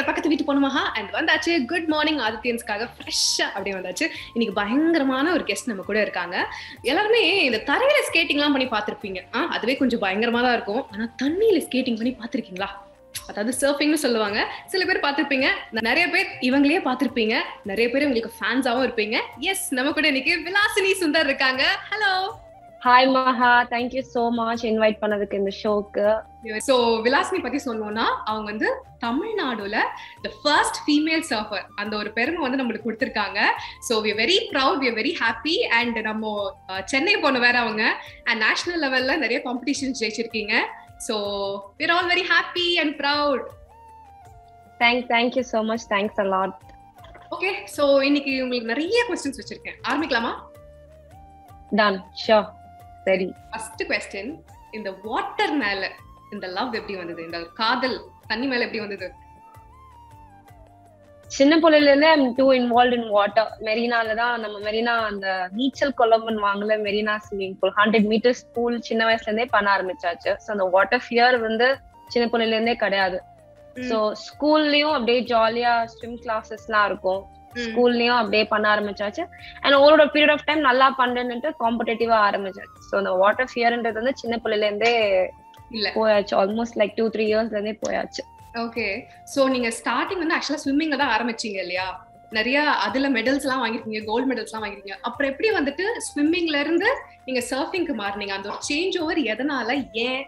பக்கத்து வீட்டு போனோமா அண்ட் வந்தாச்சு. குட் மார்னிங் ஆதித்யன்ஸ்க்காக ஃப்ரெஷ்ஷா அப்படியே வந்தாச்சு. இன்னைக்கு பயங்கரமான ஒரு கெஸ்ட் நம்ம கூட இருக்காங்க. எல்லாருமே இந்த தரையில ஸ்கேட்டிங்லாம் பண்ணி பார்த்திருப்பீங்க. அதுவே கொஞ்சம் பயங்கரமா தான் இருக்கும். ஆனா தண்ணியில ஸ்கேட்டிங் பண்ணி பார்த்திருக்கீங்களா? அதாவது சர்ஃபிங்னு சொல்லுவாங்க. சில பேர் பார்த்திருப்பீங்க, நிறைய பேர் இவங்களே பார்த்திருப்பீங்க, நிறைய பேர் உங்களுக்கு ஃபேன்ஸாவும் இருப்பீங்க. எஸ், நம்ம கூட இன்னைக்கு விலாசினி சுந்தர் இருக்காங்க. ஹலோ. ஹாய் மஹா, தேங்க்யூ சோ மச் இன்வைட் பண்ணதுக்கு இந்த ஷோக்கு. சோ விலாசினி பத்தி சொல்லணும்னா அவங்க வந்து தமிழ்நாடுல the first female surfer அந்த ஒரு பெருமை வந்து நம்மளுக்கு கொடுத்திருக்காங்க. so we are very proud, we are very happy. and நம்ம சென்னை போன வேற அவங்க and national levelல நிறைய competitions ஜெயிச்சிருக்கீங்க. so we are all very happy and proud. thank you so much, thanks a lot. okay, so இன்னைக்கு உங்களுக்கு நிறைய क्वेश्चंस வச்சிருக்கேன். ஆரம்பிக்கலாமா? done, sure. சரி, ஃபர்ஸ்ட் क्वेश्चन, இந்த வாட்டர் மேல இந்த லவ் எப்படி வந்தது? இந்த காதல் தண்ணி மேல எப்படி வந்தது? சின்ன பிள்ளைல இருந்தே I'm too involved in water. மெரினால தான், நம்ம மெரினா அந்த நீச்சல் குளம்னு வாங்கல, Marina swimming pool 100 meters pool சின்ன வயசுல இருந்தே பண்ண ஆரம்பிச்சாச்சு. ஸோ அந்த வாட்டர் ஃபியர் வந்து சின்ன பிள்ளைல இருந்தே கிடையாது. ஸோ ஸ்கூல்லயும் அப்படியே ஜாலியா ஸ்விம் கிளாஸஸ்லாம் இருக்கும், ஸ்கூல்லயும் அப்படியே பண்ண ஆரம்பிச்சாச்சு. அண்ட் ஓவரோட பீரியட் ஆஃப் டைம் நல்லா பண்றேன்னுட்டு காம்படிட்டிவா ஆரம்பிச்சாச்சு. ஸோ அந்த வாட்டர் ஃபியர்ன்றது வந்து சின்ன பிள்ளைல இருந்தே போயாச்சு. ஆல்மோஸ்ட் லைக் 2-3 yearsல இருந்தே போயாச்சு. ஓகே, சோ நீங்க ஸ்டார்டிங் வந்து ஆக்சுவலா ஸ்விம்மிங்ல தான் ஆரம்பிச்சீங்க இல்லையா? நிறைய அதுல மெடல்ஸ் எல்லாம் வாங்கிருக்கீங்க, கோல்டு மெடல்ஸ் எல்லாம் வாங்கிருக்கீங்க. அப்புறம் எப்படி வந்துட்டு ஸ்விம்மிங்ல இருந்து நீங்க சர்ஃபிங்க்கு மாறினீங்க? அந்த ஒரு சேஞ்ச் ஓவர் எதனால, ஏன்?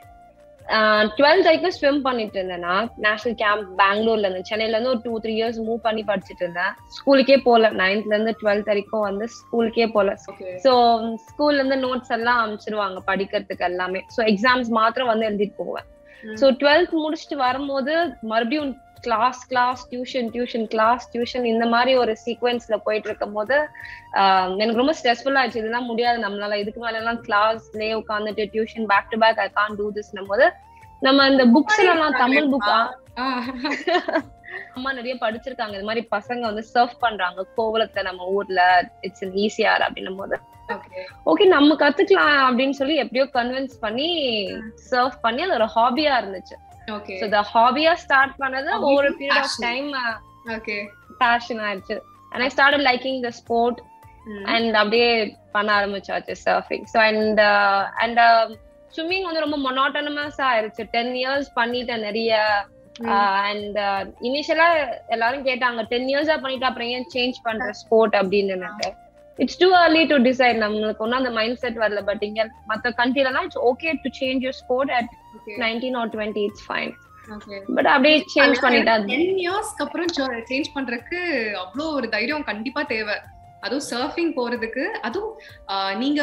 12th வரைக்கும் ஸ்விம் பண்ணிட்டு இருந்தேன். நான் நேஷனல் கேம்ப் பெங்களூர்ல இருந்து, சென்னையில இருந்து ஒரு 2-3 years மூவ் பண்ணி படிச்சுட்டு இருந்தேன். ஸ்கூலுக்கே போல, 9th இருந்து 12th வரைக்கும் வந்து ஸ்கூலுக்கே போல. சோ ஸ்கூல்ல இருந்து நோட்ஸ் எல்லாம் அனுப்பிச்சிருவாங்க படிக்கிறதுக்கு எல்லாமே. சோ எக்ஸாம்ஸ் மாத்திரம் வந்து எழுதிட்டு போவேன். சோ 12th முடிச்சுட்டு வரும்போது மறுபடியும் கிளாஸ் டியூஷன் இந்த மாதிரி ஒரு சீக்வென்ஸ்ல போயிட்டு இருக்கும் போது எனக்கு ரொம்ப ஸ்ட்ரெஸ்ஃபுல் ஆயிடுச்சு. இதெல்லாம் முடியாது நம்மளால, இதுக்கு மேல எல்லாம் கிளாஸ்லயே உட்காந்துட்டு tuition back to back I can't do this போது நம்ம இந்த புக்ஸ் எல்லாம் தமிழ் புக்கா அம்மா நிறைய படிச்சிருக்காங்க, இந்த மாதிரி பசங்க வந்து சர்ஃப் பண்றாங்க கோவலத்தை நம்ம ஊர்ல, இட்ஸ் an easier அப்படின்னும் போது ஓகே நம்ம கத்துக்கலாம் அப்படின்னு சொல்லி எப்படியோ கன்வின்ஸ் பண்ணி சர்ஃப் பண்ணி அது ஒரு ஹாபியா இருந்துச்சு. Okay. So the hobby start பண்ணது over a period of time passion ஆயிடுச்சு. And I started liking the sport and அப்படியே பண்ண ஆரம்பிச்சாச்சு surfing. So and swimming வந்து ரொம்ப monotonous ஆயிருச்சு. 10 years பண்ணிட்டேன் நிறைய. and initially எல்லாரும் கேட்டாங்க 10 years பண்ணிட்டு அப்புறம் ஏன் சேஞ்ச் பண்ற ஸ்போர்ட் அப்படின்னு. It's too early to decide. நம்மளுக்கு ஒன்னும் அந்த மைண்ட் செட் வரல. பட் இங்க மத்த கண்ட்ரிலலாம் it's okay to change your sport at 19 or 20, it's fine. But அப்படியே சேஞ்ச் பண்ணிட்டாங்க. 10 இயர்ஸ்க்கு அப்புறம் சேஞ்ச் பண்றதுக்கு அவ்வளோ ஒரு தைரியம் கண்டிப்பா தேவை. அதுவும் சர்ஃபிங் போறதுக்கு. அதுவும் நீங்க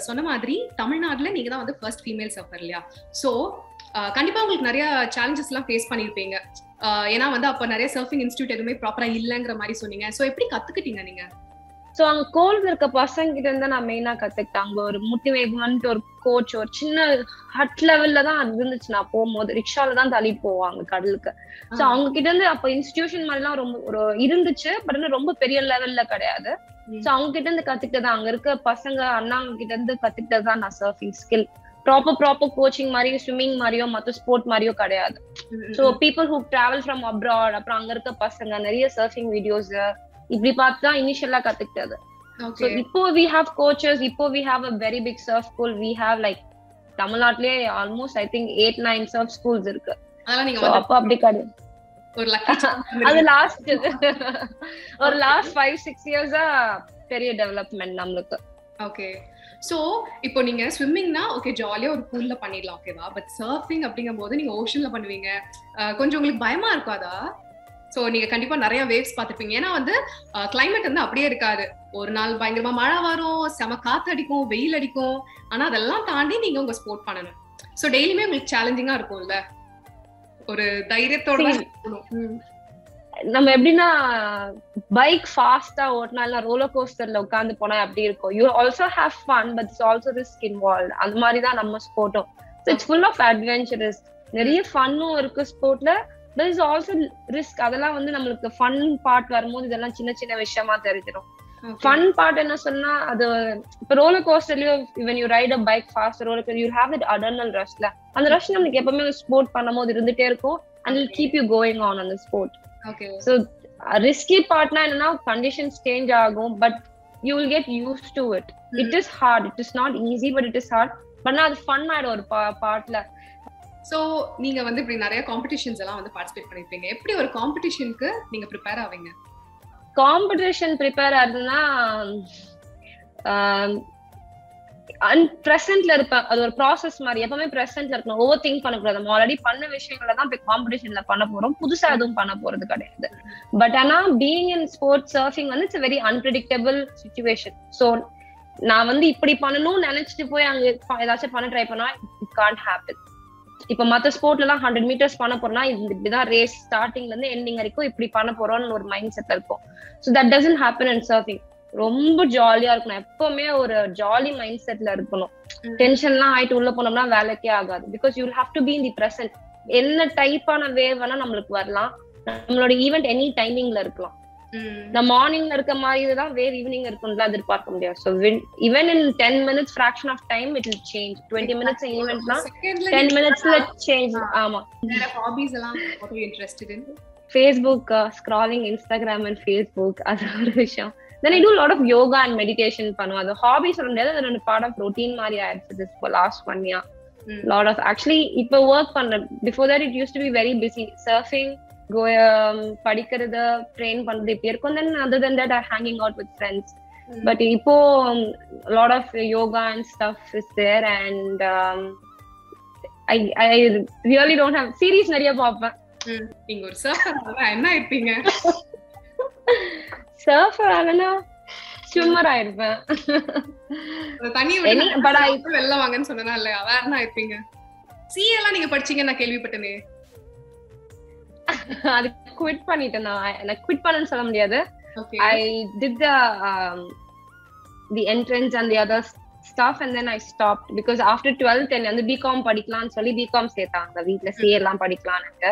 சொன்ன மாதிரி தமிழ்நாட்டுல நீங்க தான் வந்து ஃபர்ஸ்ட் ஃபீமேல் சர்ஃபர் இல்லையா? சோ கண்டிப்பா உங்களுக்கு நிறைய சேலஞ்சஸ் எல்லாம் ஃபேஸ் பண்ணிருப்பீங்க. ஏன்னா வந்து அப்ப நிறைய சர்ஃபிங் இன்ஸ்டிடியூட் எதுவுமே ப்ராப்பரா இல்லங்கிற மாதிரி சொன்னீங்க. சோ எப்படி கத்துக்கிட்டீங்க நீங்க? சோ அங்க கோல்ஸ் இருக்க பசங்க கிட்ட இருந்தா நான் மெயினா கத்துக்கிட்டேன். அங்க ஒரு மோட்டிவேட்மெண்ட், ஒரு கோச், ஒரு சின்ன ஹட் லெவல்ல தான் அது இருந்துச்சு. நான் போகும்போது ரிக்ஷால தான் தள்ளிட்டு போவாங்க கடலுக்கு. சோ அவங்க கிட்ட இருந்து அப்ப இன்ஸ்டிடியூஷன் மாதிரி எல்லாம் ரொம்ப ஒரு இருந்துச்சு, பட் ரொம்ப பெரிய லெவல்ல கிடையாது. சோ அவங்க கிட்ட இருந்து கத்துக்கிட்டதான், அங்க இருக்க பசங்க அண்ணாங்க கிட்ட இருந்து கத்துக்கிட்டதான் நான் சர்ஃபிங் ஸ்கில். ப்ராப்பர் கோச்சிங் மாதிரியோ ஸ்விம்மிங் மாதிரியோ மத்த ஸ்போர்ட் மாதிரியோ கிடையாது. So people who travel from abroad, அப்புறம் அங்க இருக்க பசங்க நிறைய சர்ஃபிங் வீடியோஸ் இப்படி பார்த்து தான் இனிஷியலா கத்துக்கிட்டது. So இப்போ we have coaches, இப்போ we have a very big surf school. We have like தமிழ்நாட்டிலே almost I think 8-9 surf schools இருக்கு. அதனால நீங்க அப்ப அப்படி கிடையாது. ஒரு லக்கி அது லாஸ்ட் 5-6 years பெரிய டெவலப்மென்ட் நம்மளுக்கு. ஓகே, சோ இப்போ நீங்க ஸ்விம்மிங்னா ஓகே ஜாலியா ஒரு பூல்ல பண்ணிடலாம், ஓகேவா? பட் சர்ஃபிங் அப்படிங்கும்போது நீங்க ஓஷன்ல பண்ணுவீங்க, கொஞ்சம் உங்களுக்கு பயமா இருக்காதா? சோ நீங்க கண்டிப்பா நிறைய வேவ்ஸ் பார்த்திருப்பீங்க. ஏன்னா வந்து கிளைமேட் வந்து அப்படியே இருக்காது. ஒரு நாள் பயங்கரமா மழை வரும், செம காத்து அடிக்கும், வெயில் அடிக்கும். ஆனா அதெல்லாம் தாண்டி நீங்க உங்க ஸ்போர்ட் பண்ணணும். சோ டெய்லியுமே உங்களுக்கு சேலஞ்சிங்கா இருக்கும்ல, ஒரு தைரியத்தோட நம்ம எப்படின்னா பைக் ஃபாஸ்டா ஓட்டினா ரோலர் கோஸ்டர்ல உட்கார்ந்து போனா அப்படி இருக்கும். You also have fun but it's also risk involve. அந்த மாதிரி தான் நம்ம ஸ்போர்ட்டும். So it's full of adventurous. நிறைய ஃபன்னும் இருக்கு ஸ்போர்ட்ல, there is also risk. அதெல்லாம் வந்து நம்மளுக்கு ஃபன் பார்ட் வரும்போது இதெல்லாம் சின்ன சின்ன விஷயமா தெரிஞ்சிடும். ஃபன் பார்ட் என்ன சொன்னா, அது இப்போ roller கோஸ்டர்லயோ when you ride a bike fast roller coaster you have that adrenaline rushல, அந்த ரஷ் நம்மளுக்கு எப்பவுமே ஸ்போர்ட் பண்ணும்போது இருந்துட்டே இருக்கும். and it'll keep you going on the sport. Okay. So a risky part na enna conditions change agum, but you will get used to it. It is hard, it is not easy, but it is hard, but na adu fun ஆயிடும் ஒரு பார்ட்ல. So நீங்க வந்து இப்படி நிறைய competitions எல்லாம் வந்து participate பண்ணிருப்பீங்க. எப்படி ஒரு காம்படிஷனுக்கு நீங்க ப்ரிப்பேர் ஆவீங்க? காம்படிஷன் ப்ரிப்பேர் ஆகுதுன்னா பிரசன்ட்ல இருப்பேன். அது ஒரு ப்ராசஸ் மாதிரி, எப்பவுமே பிரசன்ட்ல இருக்கணும், ஓவர் திங்க் பண்ணக்கூடாது. நம்ம ஆல்ரெடி பண்ண விஷயங்களை தான் போய் காம்படிஷன்ல பண்ண போறோம், புதுசா எதுவும் பண்ண போறது கிடையாது. பட் ஆனா பீயிங் இன் ஸ்போர்ட்ஸ் சர்ஃபிங் வந்து it's very unpredictable situation. So நான் வந்து இப்படி பண்ணணும்னு நினைச்சிட்டு போய் அங்க ஏதாச்சும் பண்ண ட்ரை பண்ணா இட் கான்ட் ஹேப்பன். இப்ப மத்த ஸ்போர்ட்ல எல்லாம் 100 meters பண்ண போறோம்னா இப்படிதான் ரேஸ் ஸ்டார்டிங்ல இருந்து எண்டிங் வரைக்கும் இப்படி பண்ண போறோம்னு ஒரு மைண்ட் செட் இருக்கும். So that doesn't happen in surfing. ரொம்ப ஜாலியா இருக்கணும், எப்பவுமே ஒரு ஜாலி மைண்ட் செட்ல இருக்கணும். டென்ஷன்லாம் ஆயிட்டு உள்ள போனோம்னா வேலைக்கே ஆகாது. Because you have to be in the present. என்ன டைப்பான வேவ் வேணா நம்மளுக்கு வரலாம், நம்மளோட ஈவெண்ட் எனி டைமிங்ல இருக்கலாம். நான் மார்னிங்ல இருக்க மாதிரி தான் வேவ் ஈவினிங் இருக்கும்ல எதிர்பார்க்க முடியாது. So even in 10 minutes fraction of time it will change. 20 minutes ஈவென்ட்னா 10 minutesல சேஞ்ச். ஆமா. வேற ஹாபிஸ் எல்லாம் what are you interested in? Facebook, scrolling Instagram and Facebook, அது ஒரு விஷயம். Then I do a lot of yoga and meditation பண்ணுவேன். அது ஹாபி சொல்ல முடியாது, அது ஒரு பார்ட் ஆஃப் ரொட்டீன் மாதிரி ஆயிடுச்சு this for last 1 year. Lot of actually இப்போ ஒர்க் பண்றேன். Before that it used to be very busy, surfing, go படிக்கிறது, ட்ரெயின் பண்றது இப்படி இருக்கும். Then other than that I hanging out with friends. But இப்போ a lot of yoga and stuff is there, and I really don't have series நிறைய பார்ப்பேன். நீங்க ஒரு surfer என்ன இருப்பீங்க? சர்ஃபர் ஆனா ஸ்விம்மர் ஆயிருப்பேன். தண்ணி விட்டு வெளில வாங்கன்னு சொன்னா இல்லையா, வேற என்ன இருப்பீங்க? சிஏ எல்லாம் நீங்க படிச்சீங்க நான் கேள்விப்பட்டேனே. அது குவிட் பண்ணிட்டேன். நான் குவிட் பண்ணேன்னு சொல்ல முடியாது. I did the entrance and the other stuff and then I stopped because after 12th and the BCom படிக்கலாம்னு சொல்லி BCom சேர்த்தாங்க வீட்ல, CA எல்லாம் படிக்கலாம்னு.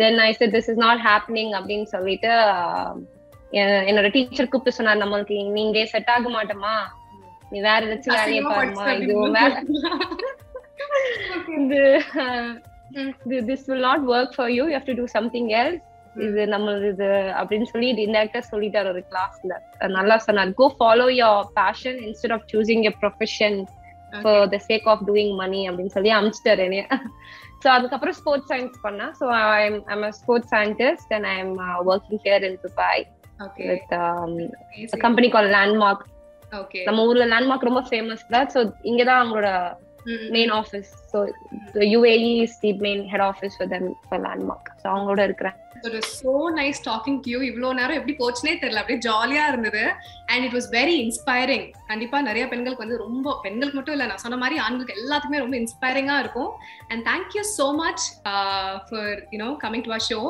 Then I said this is not happening அப்படின்னு சொல்லிட்டு என்னோட டீச்சர் கூப்பிட்டு சொன்னார், நம்மளுக்கு நீங்க செட் ஆக மாட்டோமா, நீ வேற ஏதாச்சும் வேலையை பாருமா, இது this will not work for you, you have to do something else. இது நம்மளது இது அப்படின்னு சொல்லி இன்டெரக்டா சொல்லிட்டாரு ஒரு கிளாஸ்ல. நல்லா சொன்னார், go follow your passion instead of choosing your profession for the sake of doing money அப்படின்னு சொல்லி அமிச்சிட்டாரு என்னைய. ஸோ அதுக்கப்புறம் ஸ்போர்ட்ஸ் சயின்ஸ் பண்ணேன். So I'm a sports scientist and I'm working here in Dubai with a company called Landmark. நம்ம ஊர்ல landmark ரொம்ப famous தான். So இங்கதான் அவங்களோட main office. So the UAE is the main head office for them for Landmark. So அவங்களோட இருக்கிறேன். It was so nice talking to you. இவ்ளோ நேரம் எப்படி போச்சுனே தெரியல, அப்படியே ஜாலியா இருந்தது. And it was very inspiring. கண்டிப்பா நிறைய பெண்களுக்கு வந்து ரொம்ப, பெண்களுக்கு மட்டும் இல்ல, நான் சொன்ன மாதிரி ஆண்களுக்கு எல்லாத்துக்குமே ரொம்ப இன்ஸ்பைரிங்கா இருக்கும். And thank you so much for coming to our show.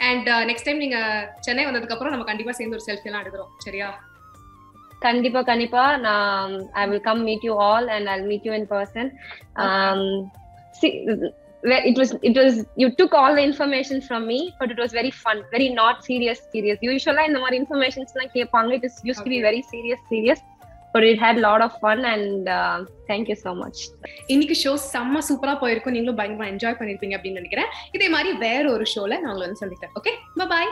And next time நீங்க சென்னை வந்ததுக்கு அப்புறம் நம்ம கண்டிப்பா சேர்ந்து ஒரு செல்ஃபி எல்லாம் எடுக்கிறோம், சரியா? கண்டிப்பா நான் I will come meet you all and I'll meet you in person. See, it was you took all the information from me, but it was very fun, very not serious. Usually இந்த மாதிரி informations எல்லாம் கேட்பாங்க, it used to be very serious, but it had a lot of fun and thank you so much. இன்னைக்கு show செம்ம சூப்பரா போயிருக்கும், நீங்களும் பயங்கரமா என்ஜாய் பண்ணிருப்பீங்க அப்படின்னு நினைக்கிறேன். இதே மாதிரி வேற ஒரு ஷோல நான் உங்களை வந்து சந்திக்கிறேன். Okay, by.